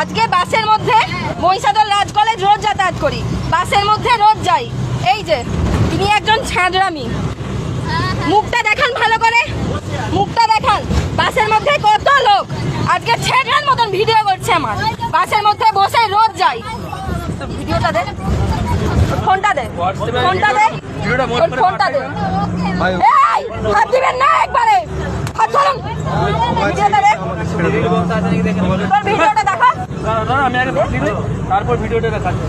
আজকে বাসের মধ্যে মহিষাদল রাজ কলেজ রোজ যাতায়াত করি, বাসের মধ্যে রোজ যাই। এই যে তিনি একজন ছাঁদরামি, মুখটা দেখান ভালো করে, মুখটা দেখান। বাসের মধ্যে কত লোক আজকে ছেড়ার মতন ভিডিও করছে আমার, বাসের মধ্যে বসে রোজ যাই। ভিডিওটা দে, ফোনটা দে, ফোনটা দে, ফোনটা দে। এই হাত দিবেন না একবারে, হাত ধরুন। ভিডিওটা দে, তোর ভিডিওটা দেখা। আমি আগে তারপর ভিডিওটা দেখাচ্ছি।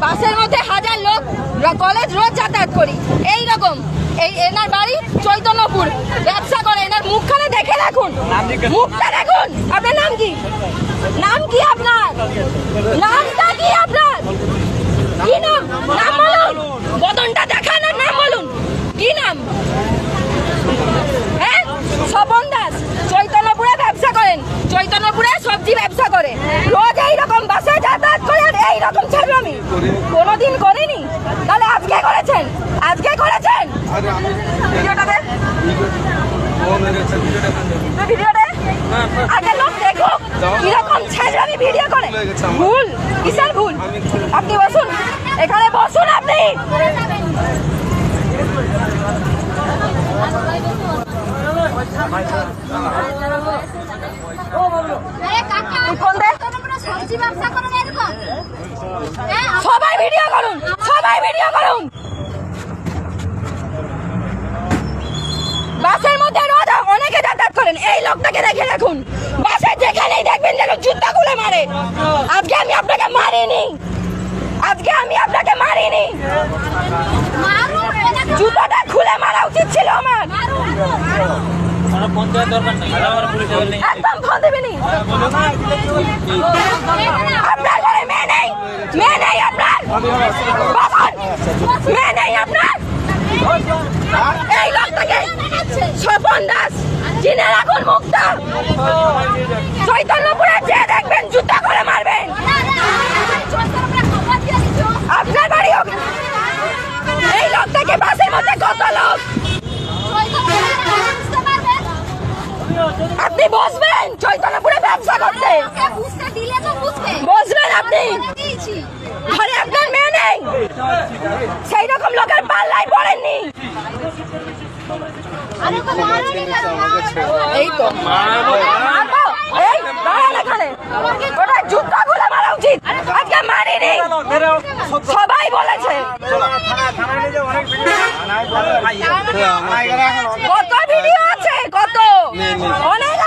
বাসের মধ্যে হাজার লোক কলেজ রোজ যাতায়াত করি। এই রকম এই এনার বাড়ি চৈতন্যপুর, ব্যবসা করে। এনার মুখখানে দেখে রাখুন, মুখটা দেখুন। আপনার নাম কি? নাম কি আপনার? নামটা কি আপনার? কি নাম? নাম বলুন, বদনটা দেখান আর নাম বলুন। কি নাম? হ্যাঁ, স্বপন দাস। চৈতন্যপুরে ব্যবসা করেন, চৈতন্যপুরে সবজি ব্যবসা করে। রোজ এইরকম বাসে যাতায়াত করে আর এইরকম ছাড়লামি কোনোদিন করিনি। তাহলে আজকে করেছেন, আজকে করেছেন। ভিডিওটা দে, ভিডিও দে। আগে লোক দেখুক কিরকম ছাড়লামি ভিডিও করে। ভুল, কিসের ভুল? আপনি বসুন, এখানে বসুন আপনি। সবাই ভিডিও করুন, সবাই ভিডিও করুন। বাসের মধ্যে রোজ অনেকে যাতায়াত করেন। এই লোকটাকে দেখে রাখুন, বাসে যেখানেই দেখবেন যেন জুতা খুলে মারে। আজকে আমি আপনাকে মারিনি, আজকে আমি আপনাকে মারিনি। জুতাটা খুলে মারা উচিত ছিল আমার। একদম ফোন দেবেনি। আপনার ঘরে মেয়ে নেই, মেয়ে নেই আপনার, মেয়ে নেই আপনার। এই লোকটাকে স্বপন দাস, চিনে রাখুন মুখটা। চৈতন্যপুরে যে দেখবেন জুতা করে মারবেন। আপনার বাড়ি হোক। এই লোকটাকে বাসের মধ্যে কত লোক। আপনি বসবেন চৈতন্যপুরে ব্যবসা করতে, বসবেন আপনি। ঘরে আপনার মেয়ে নেই, সেই রকম লোকের পাল্লায় পড়েননি। এই তো এই দাঁড়ান এখানে, ওটা জুতা খুলে মারা উচিত। আজকে মারিনি, সবাই বলেছে। কত ভিডিও আছে, কত অনেক।